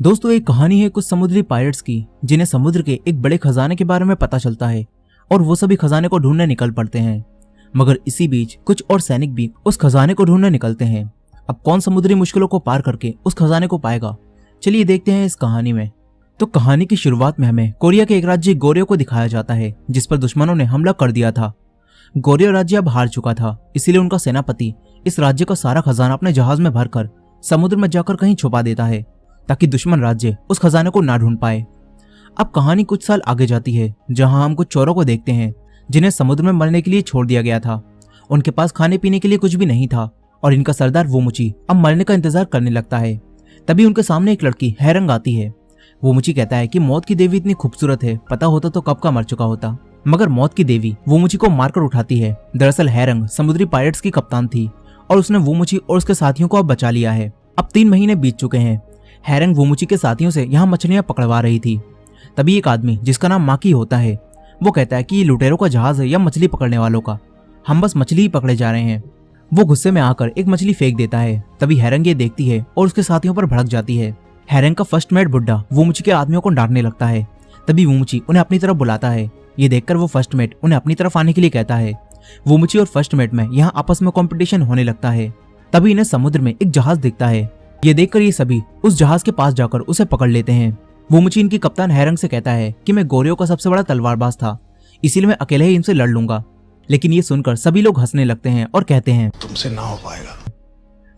दोस्तों, एक कहानी है कुछ समुद्री पायरेट्स की जिन्हें समुद्र के एक बड़े खजाने के बारे में पता चलता है और वो सभी खजाने को ढूंढने निकल पड़ते हैं। मगर इसी बीच कुछ और सैनिक भी उस खजाने को ढूंढने निकलते हैं। अब कौन समुद्री मुश्किलों को पार करके उस खजाने को पाएगा, चलिए देखते हैं इस कहानी में। तो कहानी की शुरुआत में हमें कोरिया के एक राज्य गोर्यो को दिखाया जाता है जिस पर दुश्मनों ने हमला कर दिया था। गोर्यो राज्य अब हार चुका था, इसीलिए उनका सेनापति इस राज्य का सारा खजाना अपने जहाज में भरकर समुद्र में जाकर कहीं छुपा देता है ताकि दुश्मन राज्य उस खजाने को ना ढूंढ पाए। अब कहानी कुछ साल आगे जाती है जहां हम कुछ चोरों को देखते हैं जिन्हें समुद्र में मरने के लिए छोड़ दिया गया था। उनके पास खाने पीने के लिए कुछ भी नहीं था और इनका सरदार वोमुची अब मरने का इंतजार करने लगता है। तभी उनके सामने एक लड़की हैरंग आती है। वोमुची कहता है कि मौत की देवी इतनी खूबसूरत है, पता होता तो कब का मर चुका होता। मगर मौत की देवी वोमुची को मारकर उठाती है। दरअसल हैरंग समुद्री पायरेट्स की कप्तान थी और उसने वोमुची और उसके साथियों को अब बचा लिया है। अब 3 महीने बीत चुके हैं। हैरंग वोमुची के साथियों से यहाँ मछलियां पकड़वा रही थी। तभी एक आदमी जिसका नाम माकी होता है वो कहता है कि ये लुटेरों का जहाज है या मछली पकड़ने वालों का, हम बस मछली ही पकड़े जा रहे हैं। वो गुस्से में आकर एक मछली फेंक देता है। तभी हैरंग ये देखती है और उसके साथियों पर भड़क जाती है। हैरंग का फर्स्ट मेट बुड्ढा वोमुची के आदमियों को डांटने लगता है। तभी वोमुची उन्हें अपनी तरफ बुलाता है। ये देखकर वो फर्स्ट मेट उन्हें अपनी तरफ आने के लिए कहता है। वोमुची और फर्स्ट मेट में यहाँ आपस में कंपटीशन होने लगता है। तभी इन्हें समुद्र में एक जहाज दिखता है। ये देखकर ये सभी उस जहाज के पास जाकर उसे पकड़ लेते हैं। वोमुची इनकी कप्तान हैरंग से कहता है कि मैं गोर्यो का सबसे बड़ा तलवारबाज था, इसीलिए मैं अकेले ही इनसे लड़ लूंगा। लेकिन ये सुनकर सभी लोग हंसने लगते हैं और कहते हैं तुमसे ना हो पाएगा।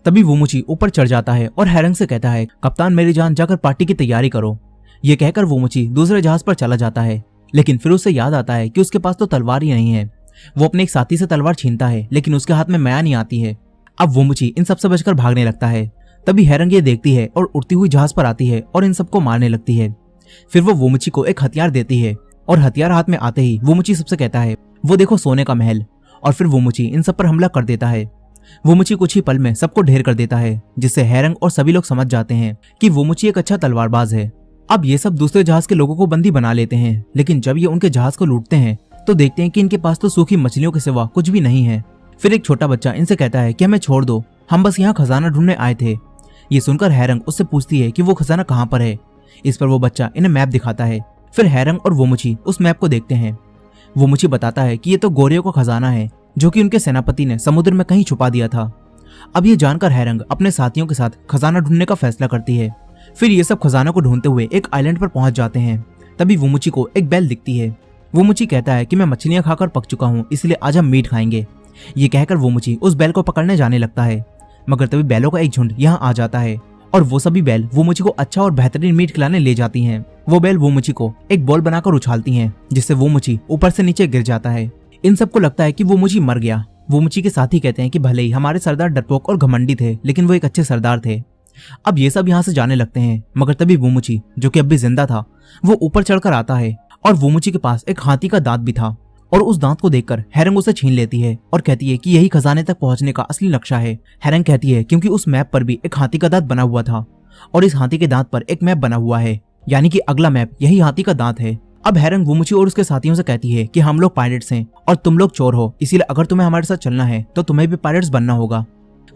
तभी वोमुची ऊपर चढ़ जाता है और हैरंग से कहता है, कप्तान मेरी जान, जाकर पार्टी की तैयारी करो। ये कहकर वोमुची दूसरे जहाज पर चला जाता है। लेकिन फिर उसे याद आता है कि उसके पास तो तलवार ही नहीं है। वो अपने एक साथी से तलवार छीनता है लेकिन उसके हाथ में मैया नहीं आती है। अब वोमुची इन सबसे बचकर भागने लगता है। तभी हैरंग ये देखती है और उड़ती हुई जहाज पर आती है और इन सबको मारने लगती है। फिर वो वोमुची को एक हथियार देती है और हथियार हाथ में आते ही वोमुची सबसे कहता है, वो देखो सोने का महल। और फिर वोमुची इन सब पर हमला कर देता है। वोमुची कुछ ही पल में सबको ढेर कर देता है, जिससे हैरंग और सभी लोग समझ जाते हैं कि वोमुची एक अच्छा तलवारबाज है। अब ये सब दूसरे जहाज के लोगों को बंदी बना लेते हैं। लेकिन जब ये उनके जहाज को लूटते हैं तो देखते हैं कि इनके पास तो सूखी मछलियों के सिवा कुछ भी नहीं है। फिर एक छोटा बच्चा इनसे कहता है कि हमें छोड़ दो, हम बस यहाँ खजाना ढूंढने आए थे। ये सुनकर हैरंग उससे पूछती है कि वो खजाना कहाँ पर है। इस पर वो बच्चा इन्हें मैप दिखाता है। फिर हैरंग और वोमुची उस मैप को देखते हैं। वोमुची बताता है कि ये तो गोर्यो का खजाना है जो कि उनके सेनापति ने समुद्र में कहीं छुपा दिया था। अब ये जानकर हैरंग अपने साथियों के साथ खजाना ढूंढने का फैसला करती है। फिर ये सब खजाना को ढूंढते हुए एक आइलैंड पर पहुंच जाते हैं। तभी वोमुची को एक बैल दिखती है। वोमुची कहता है कि मैं मछलियां खाकर पक चुका हूँ, इसलिए आज हम मीट खाएंगे। ये कहकर वोमुची उस बैल को पकड़ने जाने लगता है। मगर तभी बैलों का एक झुंड यहाँ आ जाता है और वो सभी बैल वोमुची को अच्छा और बेहतरीन मीट खिलाने ले जाती हैं। वो बैल वोमुची को एक बॉल बनाकर उछालती हैं, जिससे वोमुची ऊपर से नीचे गिर जाता है। इन सबको लगता है कि वोमुची मर गया। वोमुची के साथी कहते हैं कि भले ही हमारे सरदार डरपोक और घमंडी थे, लेकिन वो एक अच्छे सरदार थे। अब ये सब यहाँ से जाने लगते हैं। मगर तभी वोमुची, जो कि अब भी जिंदा था, वो ऊपर चढ़कर आता है और वोमुची के पास एक हाथी का दांत भी था। और उस दांत को देखकर हैरंग उसे छीन लेती है और कहती है कि यही खजाने तक पहुंचने का असली नक्शा है। हैरंग कहती है क्योंकि उस मैप पर भी एक हाथी का दांत बना हुआ था और इस हाथी के दांत पर एक मैप बना हुआ है, यानी कि अगला मैप यही हाथी का दांत है। अब हैरंग वोमुची और उसके साथियों से कहती है कि हम लोग पायरेट्स हैं और तुम लोग चोर हो, इसीलिए अगर तुम्हें हमारे साथ चलना है तो तुम्हें भी पायरेट्स बनना होगा।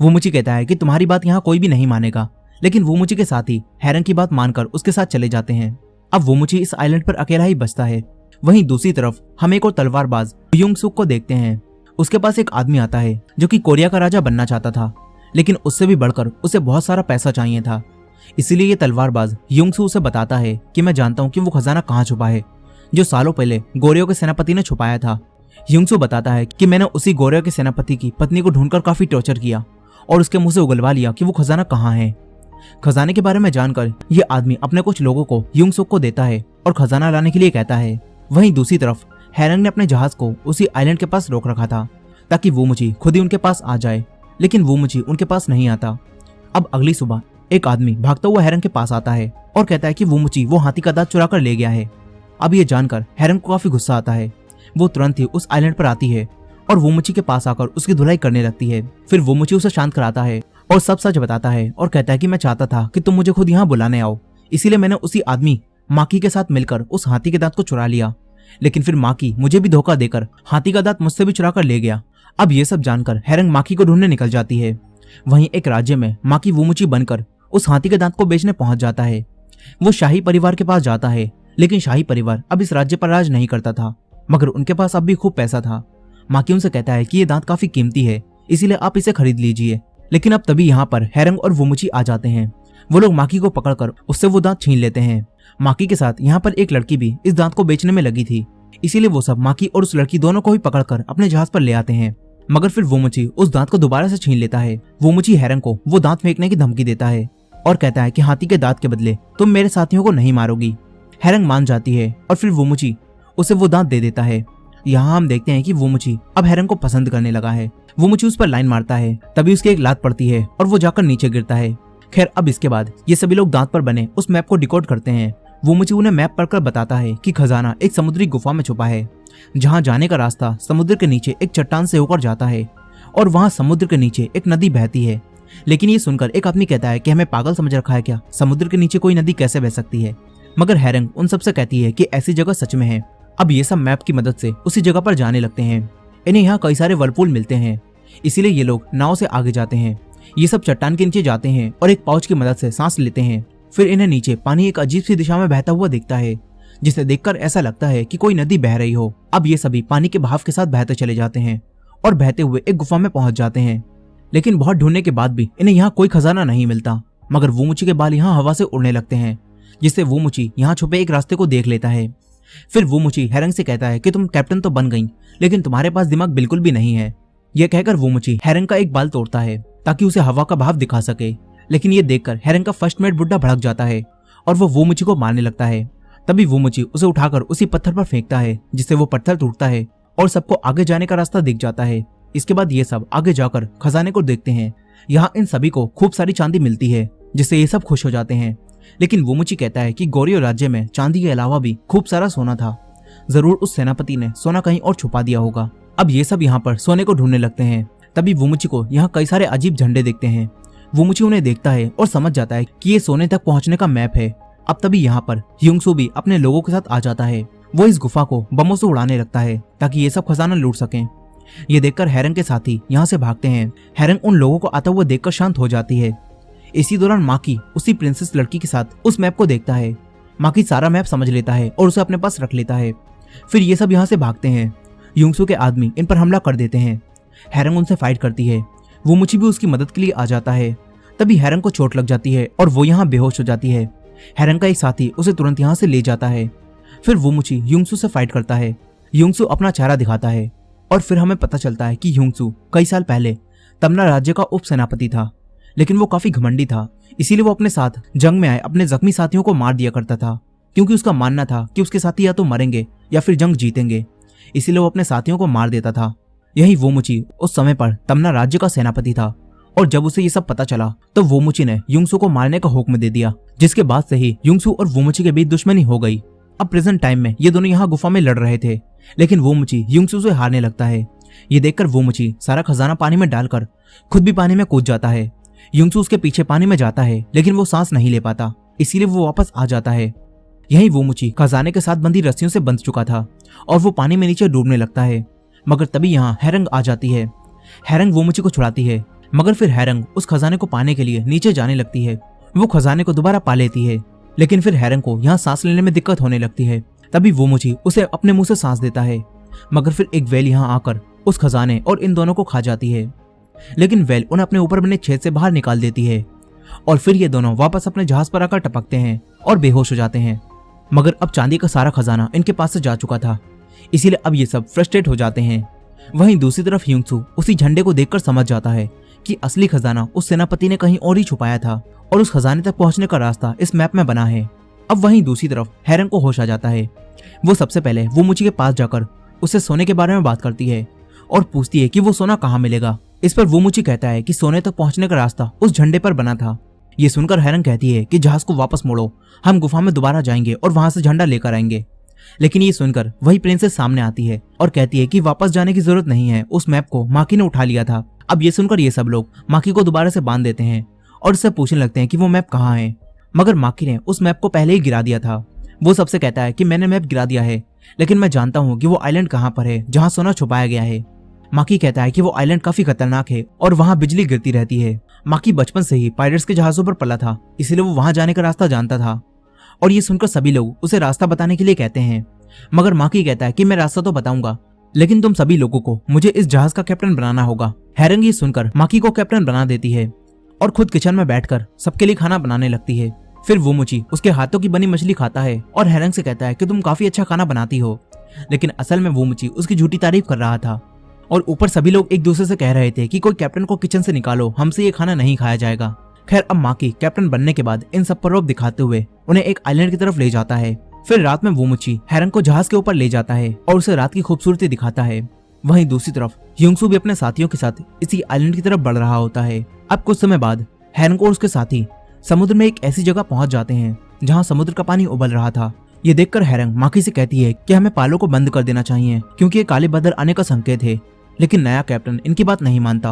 वोमुची कहता है कि तुम्हारी बात यहाँ कोई भी नहीं मानेगा। लेकिन वोमुची के साथी हैरंग की बात मानकर उसके साथ चले जाते हैं। अब वोमुची इस आइलैंड पर अकेला ही बचता है। वहीं दूसरी तरफ हम एक और तलवारबाज युंगसुक को देखते हैं। उसके पास एक आदमी आता है जो कि कोरिया का राजा बनना चाहता था, लेकिन उससे भी बढ़कर उसे बहुत सारा पैसा चाहिए था। इसीलिए ये तलवारबाज युंगसु उसे बताता है कि मैं जानता हूँ कि वो खजाना कहाँ छुपा है जो सालों पहले गोर्यो के सेनापति ने छुपाया था। युंगसु बताता है कि मैंने उसी गोर्यो के सेनापति की पत्नी को ढूंढकर काफी टॉर्चर किया और उसके मुंह से उगलवा लिया कि वो खजाना कहाँ है। खजाने के बारे में जानकर ये आदमी अपने कुछ लोगों को युंगसुक को देता है और खजाना लाने के लिए कहता है। वहीं दूसरी तरफ हैरंग ने अपने जहाज को उसी आइलैंड के पास रोक रखा था ताकि वोमुची खुद ही उनके पास आ जाए, लेकिन वोमुची उनके पास नहीं आता। अब अगली सुबह एक आदमी भागता हुआ हैरंग के पास आता है और कहता है कि वोमुची वो हाथी का दांत चुरा कर ले गया है। अब ये जानकर हैरंग को काफी गुस्सा आता है। वो तुरंत ही उस आइलैंड पर आती है और वोमुची के पास आकर उसकी धुलाई करने लगती है। फिर वोमुची उसे शांत कराता है और सब सच बताता है और कहता है कि मैं चाहता था कि तुम मुझे खुद यहाँ बुलाने आओ, इसीलिए मैंने उसी आदमी माकी के साथ मिलकर उस हाथी के दांत को चुरा लिया। लेकिन फिर माकी मुझे भी धोखा देकर हाथी का दांत मुझसे भी चुरा कर ले गया। अब ये सब जानकर हैरंग माकी को ढूंढने निकल जाती है। वहीं एक राज्य में माकी वोमुची बनकर उस हाथी के दांत को बेचने पहुंच जाता है। वो शाही परिवार के पास जाता है, लेकिन शाही परिवार अब इस राज्य पर राज नहीं करता था, मगर उनके पास अब भी खूब पैसा था। माकी उनसे कहता है कि ये दांत काफी कीमती है, इसीलिए आप इसे खरीद लीजिए। लेकिन अब तभी यहाँ पर हैरंग और वुमुची आ जाते हैं। वो लोग माकी को पकड़कर उससे वो दांत छीन लेते हैं। माकी के साथ यहाँ पर एक लड़की भी इस दांत को बेचने में लगी थी, इसीलिए वो सब माकी और उस लड़की दोनों को ही पकड़कर अपने जहाज पर ले आते हैं। मगर फिर वुमुची उस दांत को दोबारा से छीन लेता है। वुमुची हैरंग को वो दांत फेंकने की धमकी देता है और कहता है कि हाथी के दांत के बदले तुम मेरे साथियों को नहीं मारोगी। हैरंग मान जाती है और फिर वुमुची उसे वो दांत दे देता है। यहाँ हम देखते हैं कि वुमुची अब हैरंग को पसंद करने लगा है। वुमुची उस पर लाइन मारता है, तभी उसकी एक लात पड़ती है और वो जाकर नीचे गिरता है। खैर अब इसके बाद ये सभी लोग दांत पर बने उस मैप को डिकोड करते हैं। वुमुची उन्हें मैप पढ़कर बताता है कि खजाना एक समुद्री गुफा में छुपा है, जहाँ जाने का रास्ता समुद्र के नीचे एक चट्टान से होकर जाता है और वहाँ समुद्र के नीचे एक नदी बहती है। लेकिन ये सुनकर एक आदमी कहता है कि हमें पागल समझ रखा है क्या, समुद्र के नीचे कोई नदी कैसे बह सकती है। मगर हैरंग उन सबसे कहती है कि ऐसी जगह सच में है। अब ये सब मैप की मदद से उसी जगह पर जाने लगते हैं। इन्हें यहाँ कई सारे वर्लपूल मिलते हैं, इसीलिए ये लोग नाव से आगे जाते हैं। ये सब चट्टान के नीचे जाते हैं और एक पाउच की मदद से सांस लेते हैं। फिर इन्हें नीचे पानी एक अजीब सी दिशा में बहता हुआ दिखता है, जिसे देखकर ऐसा लगता है कि कोई नदी बह रही हो। अब ये सभी पानी के बहाव के साथ बहते चले जाते हैं और बहते हुए एक गुफा में पहुंच जाते हैं। लेकिन बहुत ढूंढने के बाद भी इन्हें यहाँ कोई खजाना नहीं मिलता। मगर वुमुची के बाल यहाँ हवा से उड़ने लगते हैं, जिससे वुमुची यहाँ छुपे एक रास्ते को देख लेता है। फिर वुमुची हैरंग से कहता है कि तुम कैप्टन तो बन गई, लेकिन तुम्हारे पास दिमाग बिल्कुल भी नहीं है। यह कहकर वुमुची हैरंग का एक बाल तोड़ता है ताकि उसे हवा का भाव दिखा सके। लेकिन ये देखकर हैरंग का फर्स्ट मेट बुड्ढा भड़क जाता है और वो वुमुची को मारने लगता है। तभी वुमुची उसे उठाकर उसी पत्थर पर फेंकता है, जिससे वो पत्थर टूटता है और सबको आगे जाने का रास्ता दिख जाता है। इसके बाद ये सब आगे जाकर खजाने को देखते हैं। यहाँ इन सभी को खूब सारी चांदी मिलती है, जिससे ये सब खुश हो जाते हैं। लेकिन वुमुची कहता है कि गोरियो राज्य में चांदी के अलावा भी खूब सारा सोना था, जरूर उस सेनापति ने सोना कहीं और छुपा दिया होगा। अब ये सब यहाँ पर सोने को ढूंढने लगते हैं। तभी वुमुची को यहाँ कई सारे अजीब झंडे दिखते हैं। वुमुची उन्हें देखता है और समझ जाता है कि ये सोने तक पहुंचने का मैप है। अब तभी यहाँ पर ह्यूंगसू भी अपने लोगों के साथ आ जाता है। वो इस गुफा को बमों से उड़ाने लगता है ताकि ये सब खजाना लूट सकें। ये देखकर हैरंग के साथी यहाँ से भागते हैं। हैरंग उन लोगों को आता हुआ देखकर शांत हो जाती है। इसी दौरान माकी उसी प्रिंसेस लड़की के साथ उस मैप को देखता है। माकी सारा मैप समझ लेता है और उसे अपने पास रख लेता है। फिर ये सब यहाँ से भागते हैं। ह्यूंगसू के आदमी इन पर हमला कर देते हैं। हैरंग उनसे फाइट करती है। वुमुची भी उसकी मदद के लिए आ जाता है। तभी हैरंग को चोट लग जाती है और वो यहाँ बेहोश हो जाती है। हैरंग का एक साथी उसे तुरंत यहाँ से ले जाता है। फिर वुमुची ह्यूंगसू से फाइट करता है। ह्यूंगसू अपना चेहरा दिखाता है और फिर हमें पता चलता है कि ह्यूंगसू कई साल पहले तमना राज्य का उप सेनापति था, लेकिन वो काफी घमंडी था। इसीलिए वो अपने साथ जंग में आए अपने जख्मी साथियों को मार दिया करता था, क्योंकि उसका मानना था कि उसके साथी या तो मरेंगे या फिर जंग जीतेंगे। इसीलिए वो अपने साथियों को मार देता था। यही वुमुची उस समय पर तमना राज्य का सेनापति था और जब उसे ये सब पता चला तो वुमुची ने ह्यूंगसू को मारने का हुक्म दे दिया, जिसके बाद से ही ह्यूंगसू और वुमुची के बीच दुश्मनी हो गई। अब प्रेजेंट टाइम में ये दोनों यहाँ गुफा में लड़ रहे थे, लेकिन वुमुची ह्यूंगसू से हारने लगता है। ये देखकर वुमुची सारा खजाना पानी में डालकर खुद भी पानी में कूद जाता है। ह्यूंगसू उसके पीछे पानी में जाता है, लेकिन वो सांस नहीं ले पाता, इसीलिए वो वापस आ जाता है। यही वुमुची खजाने के साथ बंधी रस्सियों से बंध चुका था और वो पानी में नीचे डूबने लगता है। मगर तभी यहाँ हैरंग आ जाती है। हैरंग वुमुची को छुड़ाती है, मगर फिर हैरंग उस खजाने को पाने के लिए नीचे जाने लगती है। वो खजाने को दोबारा पा लेती है, लेकिन फिर हैरंग को यहाँ सांस लेने में दिक्कत होने लगती है। तभी वुमुची उसे अपने मुंह से सांस देता है, मगर फिर एक वेल यहाँ आकर उस खजाने और इन दोनों को खा जाती है। लेकिन वेल उन्हें अपने ऊपर बने छेद से बाहर निकाल देती है और फिर ये दोनों वापस अपने जहाज पर आकर टपकते हैं और बेहोश हो जाते हैं। मगर अब चांदी का सारा खजाना इनके पास से जा चुका था, इसीलिए अब ये सब फ्रस्ट्रेट हो जाते हैं। वहीं दूसरी तरफ ह्यूंगसू उसी झंडे को देखकर समझ जाता है कि असली खजाना उस सेनापति ने कहीं और ही छुपाया था और उस खजाने तक पहुंचने का रास्ता इस मैप में बना है। अब वहीं दूसरी तरफ हैरंग को होश आ जाता है। वो सबसे पहले वुमुची के पास जाकर उससे सोने के बारे में बात करती है और पूछती है कि वो सोना कहाँ मिलेगा। इस पर वुमुची कहता है कि सोने तक पहुंचने का रास्ता उस झंडे पर बना था। ये सुनकर हैरंग कहती है कि जहाज को वापस मोड़ो, हम गुफा में दोबारा जाएंगे और वहां से झंडा लेकर आएंगे। लेकिन ये सुनकर वही प्रिंसेस सामने आती है और कहती है कि वापस जाने की जरूरत नहीं है, उस मैप को माकी ने उठा लिया था। अब ये सुनकर ये सब लोग माकी को दोबारा से बांध देते हैं और उससे पूछने लगते हैं कि वो मैप कहाँ है। मगर माकी ने उस मैप को पहले ही गिरा दिया था। वो सबसे कहता है कि मैंने मैप गिरा दिया है, लेकिन मैं जानता हूँ कि वो आइलैंड कहाँ पर है जहाँ सोना छुपाया गया है। माकी कहता है कि वो आइलैंड काफी खतरनाक है और वहाँ बिजली गिरती रहती है। माकी बचपन से ही पायरेट्स के जहाजों पर पला था, इसलिए वो वहां जाने का रास्ता जानता था। और ये सुनकर सभी लोग उसे रास्ता बताने के लिए कहते हैं। मगर माकी कहता है कि मैं रास्ता तो बताऊंगा, लेकिन तुम सभी लोगों को मुझे इस जहाज का कैप्टन बनाना होगा। हैरंग ये सुनकर माकी को कैप्टन बना देती है और खुद किचन में बैठकर सबके लिए खाना बनाने लगती है। फिर वुमुची उसके हाथों की बनी मछली खाता है और हैरंग से कहता है कि तुम काफी अच्छा खाना बनाती हो। लेकिन असल में वुमुची उसकी झूठी तारीफ कर रहा था और ऊपर सभी लोग एक दूसरे से कह रहे थे कि कोई कैप्टन को किचन से निकालो, हमसे ये खाना नहीं खाया जाएगा। खैर अब माकी कैप्टन बनने के बाद इन सब पर रौब दिखाते हुए उन्हें एक आइलैंड की तरफ ले जाता है। फिर रात में वुमुची हैरंग को जहाज के ऊपर ले जाता है और उसे रात की खूबसूरती दिखाता है। वहीं दूसरी तरफ ह्यूंगसू भी अपने साथियों के साथ इसी आइलैंड की तरफ बढ़ रहा होता है। अब कुछ समय बाद हैरंग और उसके साथी समुद्र में एक ऐसी जगह पहुंच जाते हैं जहां समुद्र का पानी उबल रहा था। ये देखकर हैरंग माकी से कहती है कि हमें पालों को बंद कर देना चाहिए क्योंकि ये काले बादल आने का संकेत है। लेकिन नया कैप्टन इनकी बात नहीं मानता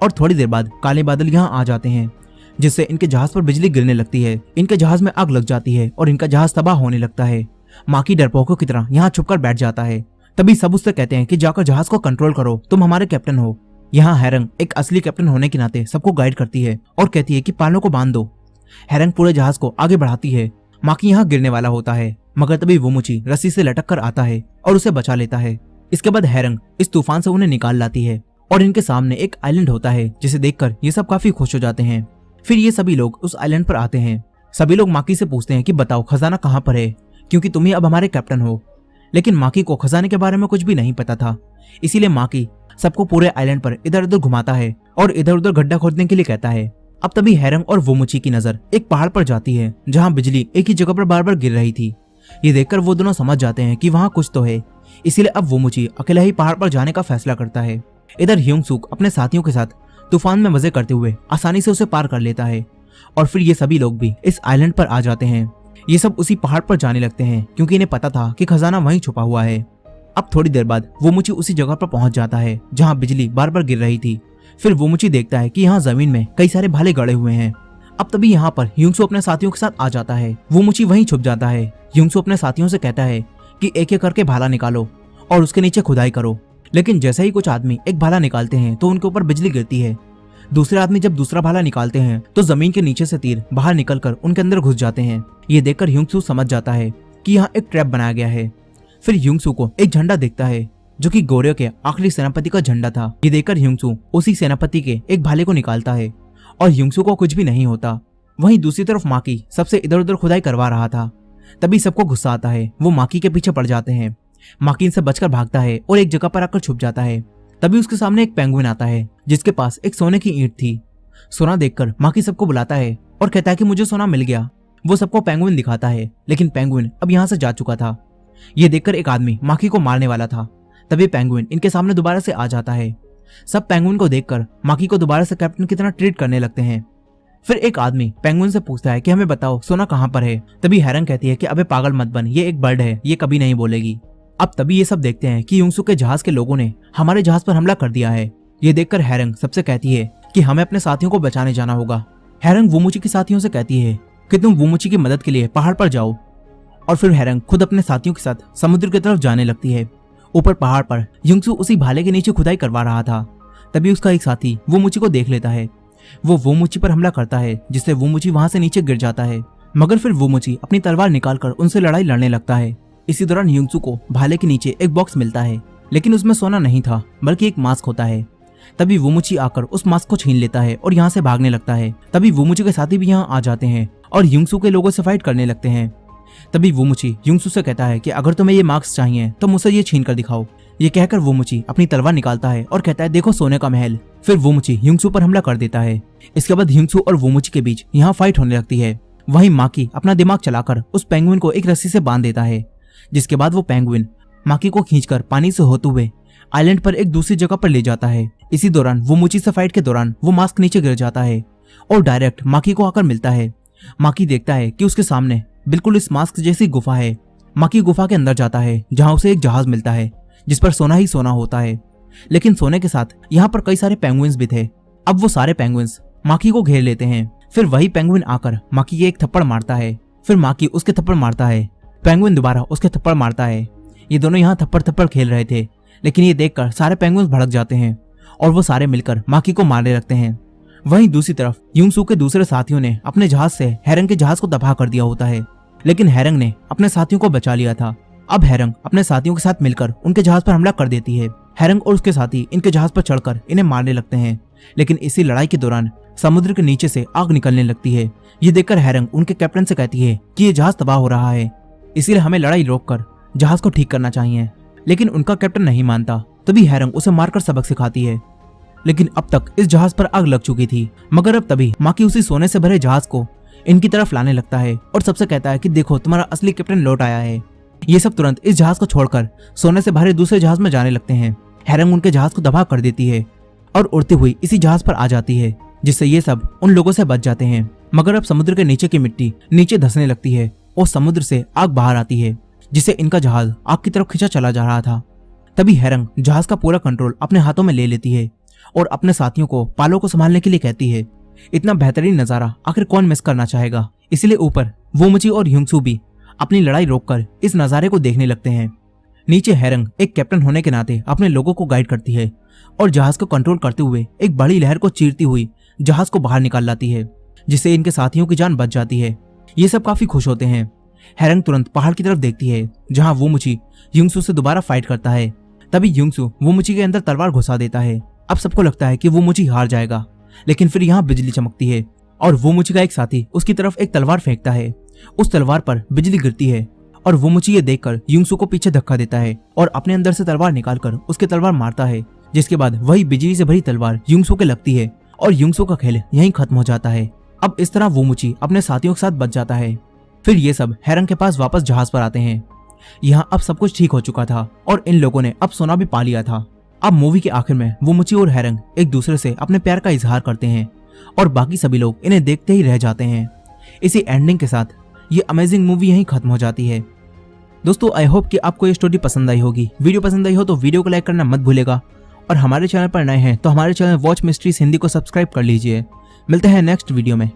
और थोड़ी देर बाद काले बादल यहाँ आ जाते हैं, जिससे इनके जहाज पर बिजली गिरने लगती है। इनके जहाज में आग लग जाती है और इनका जहाज तबाह होने लगता है। माकी डरपोकों की तरह यहाँ छुपकर बैठ जाता है। तभी सब उससे कहते हैं कि जाकर जहाज को कंट्रोल करो, तुम हमारे कैप्टन हो। यहाँ हैरंग एक असली कैप्टन होने के नाते सबको गाइड करती है और कहती है कि पालों को बांध दो। हैरंग पूरे जहाज को आगे बढ़ाती है। माकी यहाँ गिरने वाला होता है, मगर तभी वुमुची रस्सी से लटक कर आता है और उसे बचा लेता है। इसके बाद हैरंग इस तूफान से उन्हें निकाल लाती है और इनके सामने एक आइलैंड होता है, जिसे देखकर ये सब काफी खुश हो जाते हैं। फिर ये सभी लोग उस आइलैंड पर आते हैं। सभी लोग माकी से पूछते हैं कि बताओ खजाना कहाँ पर है, क्योंकि तुम ही अब हमारे कैप्टन हो। लेकिन माकी को खजाने के बारे में कुछ भी नहीं पता था, इसीलिए माकी सबको पूरे आइलैंड पर इधर उधर घुमाता है और इधर उधर गड्ढा खोदने के लिए कहता है। अब तभी हैरंग और वुमुची की नजर एक पहाड़ पर जाती है जहाँ बिजली एक ही जगह पर बार बार गिर रही थी। ये देखकर वो दोनों समझ जाते हैं कि वहाँ कुछ तो है, इसीलिए अब वुमुची अकेला ही पहाड़ पर जाने का फैसला करता है। इधर ह्यूंगसूक अपने साथियों के साथ तूफान में मजे करते हुए आसानी से उसे पार कर लेता है और फिर ये सभी लोग भी इस आइलैंड पर आ जाते हैं। ये सब उसी पहाड़ पर जाने लगते हैं क्योंकि इन्हें पता था कि खजाना वहीं छुपा हुआ है। अब थोड़ी देर बाद वुमुची उसी जगह पर पहुंच जाता है जहां बिजली बार बार गिर रही थी। फिर वुमुची देखता है कि यहाँ जमीन में कई सारे भाले गड़े हुए हैं। अब तभी यहाँ पर ह्यूंगसू अपने साथियों के साथ आ जाता है। वुमुची वहीं छुप जाता है। ह्यूंगसू अपने साथियों से कहता है कि एक एक करके भाला निकालो और उसके नीचे खुदाई करो। लेकिन जैसे ही कुछ आदमी एक भाला निकालते हैं तो उनके ऊपर बिजली गिरती है। दूसरे आदमी जब दूसरा भाला निकालते हैं तो जमीन के नीचे से तीर बाहर निकलकर उनके अंदर घुस जाते हैं। ये देखकर ह्यूंगसू समझ जाता है कि यहाँ एक ट्रैप बनाया गया है। फिर ह्यूंगसू को एक झंडा दिखता है जो कि गोर्यो के आखिरी सेनापति का झंडा था। ये देखकर ह्यूंगसू उसी सेनापति के एक भाले को निकालता है और ह्यूंगसू को कुछ भी नहीं होता। वहीं दूसरी तरफ माकी सबसे इधर उधर खुदाई करवा रहा था। तभी सबको गुस्सा आता है, वो माकी के पीछे पड़ जाते हैं। माकी इनसे बचकर भागता है और एक जगह पर आकर छुप जाता है। तभी उसके सामने एक पेंगुइन आता है जिसके पास एक सोने की ईंट थी। सोना देखकर माकी सबको बुलाता है और कहता है कि मुझे सोना मिल गया। वो सबको पेंगुइन दिखाता है, लेकिन पेंगुइन अब यहाँ से जा चुका था। ये देखकर एक आदमी माकी को मारने वाला था। तभी पेंगुइन इनके सामने दोबारा से आ जाता है। सब पेंगुइन को देखकर माकी को दोबारा से कैप्टन की तरह ट्रीट करने लगते हैं। फिर एक आदमी पेंगुइन से पूछता है कि हमें बताओ सोना कहाँ पर है। तभी हैरंग कहती है कि अबे पागल मत बन, ये एक बर्ड है, ये कभी नहीं बोलेगी। अब तभी ये सब देखते हैं कि ह्यूंगसू के जहाज के लोगों ने हमारे जहाज पर हमला कर दिया है। ये देखकर हैरंग सबसे कहती है कि हमें अपने साथियों को बचाने जाना होगा। हैरंग वुमुची के साथियों से कहती है कि तुम वुमुची की मदद के लिए पहाड़ पर जाओ। और फिर हैरंग खुद अपने साथियों के साथ समुद्र की तरफ जाने लगती है। ऊपर पहाड़ पर ह्यूंगसू उसी भाले के नीचे खुदाई करवा रहा था। तभी उसका एक साथी वुमुची को देख लेता है। वो वुमुची पर हमला करता है, जिससे वुमुची वहां से नीचे गिर जाता है। मगर फिर वुमुची अपनी तलवार निकालकर उनसे लड़ाई लड़ने लगता है। इसी दौरान ह्यूंगसू को भाले के नीचे एक बॉक्स मिलता है, लेकिन उसमें सोना नहीं था बल्कि एक मास्क होता है। तभी वुमुची आकर उस मास्क को छीन लेता है और यहाँ से भागने लगता है। तभी वुमुची के साथी भी यहाँ आ जाते हैं और ह्यूंगसू के लोगों से फाइट करने लगते हैं। तभी वुमुची ह्यूंगसू से कहता है कि अगर तुम्हें ये मास्क चाहिए तो मुझसे ये छीन कर दिखाओ। ये कहकर वुमुची अपनी तलवार निकालता है और कहता है देखो सोने का महल। फिर वुमुची ह्यूंगसू पर हमला कर देता है। इसके बाद ह्यूंगसू और वुमुची के बीच यहाँ फाइट होने लगती है। वहीं माकी अपना दिमाग चलाकर उस पेंगुइन को एक रस्सी से बांध देता है, जिसके बाद वो पेंगुइन माकी को खींचकर पानी से होते हुए आइलैंड पर एक दूसरी जगह पर ले जाता है। इसी दौरान वुमुची से फाइट के दौरान वो मास्क नीचे गिर जाता है और डायरेक्ट माकी को आकर मिलता है। माकी देखता है कि उसके सामने बिल्कुल इस मास्क जैसी गुफा है। माकी गुफा के अंदर जाता है जहाँ उसे एक जहाज मिलता है जिस पर सोना ही सोना होता है, लेकिन सोने के साथ यहाँ पर कई सारे पेंगुइन्स भी थे। अब वो सारे पेंगुइन्स माकी को घेर लेते हैं। फिर वही पेंगुइन आकर माकी के एक थप्पड़ मारता है। फिर माकी उसके थप्पड़ मारता है। पेंगुइन दोबारा उसके थप्पड़ मारता है। ये दोनों यहाँ थप्पड़ थप्पड़ खेल रहे थे, लेकिन ये देखकर सारे पेंगुइन्स भड़क जाते हैं और वो सारे मिलकर माकी को मारने लगते हैं। वहीं दूसरी तरफ ह्यूंगसू के दूसरे साथियों ने अपने जहाज से हैरंग के जहाज को तबाह कर दिया होता है। लेकिन हैरंग ने अपने साथियों को बचा लिया था। अब हैरंग अपने साथियों के साथ मिलकर उनके जहाज पर हमला कर देती है। हैरंग और उसके साथी इनके जहाज पर चढ़कर इन्हें मारने लगते हैं, लेकिन इसी लड़ाई के दौरान समुद्र के नीचे से आग निकलने लगती है। ये देखकर हैरंग उनके कैप्टन से कहती है कि ये जहाज तबाह हो रहा है, इसीलिए हमें लड़ाई रोककर जहाज को ठीक करना चाहिए। लेकिन उनका कैप्टन नहीं मानता। तभी हैरंग उसे मारकर सबक सिखाती है। लेकिन अब तक इस जहाज पर आग लग चुकी थी, मगर अब तभी माकी उसी सोने से भरे जहाज को इनकी तरफ लाने लगता है और सबसे कहता है कि देखो तुम्हारा असली कैप्टन लौट आया है। ये सब तुरंत इस जहाज को छोड़कर सोने से भरे दूसरे जहाज में जाने लगते हैं। हैरंग उनके जहाज को तबाह कर देती है और उड़ती हुई इसी जहाज पर आ जाती है, जिससे ये सब उन लोगों से बच जाते हैं। मगर अब समुद्र के नीचे की मिट्टी नीचे धंसने लगती है और समुद्र से आग बाहर आती है, जिससे इनका जहाज आग की तरफ खींचा चला जा रहा था। तभी हैरंग जहाज का पूरा कंट्रोल अपने हाथों में ले लेती है और अपने साथियों को पालों को संभालने के लिए कहती है। इतना बेहतरीन नजारा आखिर कौन मिस करना चाहेगा। इसलिए ऊपर वोमुची और ह्युंगसू भी अपनी लड़ाई रोककर इस नजारे को देखने लगते हैं। नीचे हैरंग एक कैप्टन होने के नाते अपने लोगों को गाइड करती है और जहाज को कंट्रोल करते हुए एक बड़ी लहर को चीरती हुई जहाज को बाहर निकाल लाती है, जिससे इनके साथियों की जान बच जाती है। ये सब काफी खुश होते हैं। हैरंग तुरंत पहाड़ की तरफ देखती है, जहां वोमुची ह्युंगसू से दोबारा फाइट करता है। तभी ह्युंगसू वोमुची के अंदर तलवार घुसा देता है। अब सबको लगता है कि वोमुची हार जाएगा, लेकिन फिर यहाँ बिजली चमकती है और वोमुची का एक साथी उसकी तरफ एक तलवार फेंकता है। उस तलवार पर बिजली गिरती है और वोमुची ये देखकर ह्युंगसू को पीछे धक्का देता है और अपने अंदर से तलवार निकालकर उसके तलवार मारता है, जिसके बाद वही बिजली से भरी तलवार ह्युंगसू के लगती है और ह्युंगसू का खेल यहीं खत्म हो जाता है। अब इस तरह वोमुची अपने साथियों के साथ बच जाता है। फिर ये सब हैरंग के पास वापस जहाज पर आते हैं। यहाँ अब सब कुछ ठीक हो चुका था और इन लोगों ने अब सोना भी पा लिया था। अब मूवी के आखिर में वोमुची और हैरंग एक दूसरे से अपने प्यार का इजहार करते हैं और बाकी सभी लोग इन्हें देखते ही रह जाते हैं। इसी एंडिंग के साथ ये अमेजिंग मूवी यहीं खत्म हो जाती है। दोस्तों आई होप कि आपको ये स्टोरी पसंद आई होगी। वीडियो पसंद आई हो तो वीडियो को लाइक करना मत भूलेगा और हमारे चैनल पर नए हैं तो हमारे चैनल वॉच मिस्ट्रीज हिंदी को सब्सक्राइब कर लीजिए। मिलते हैं नेक्स्ट वीडियो में।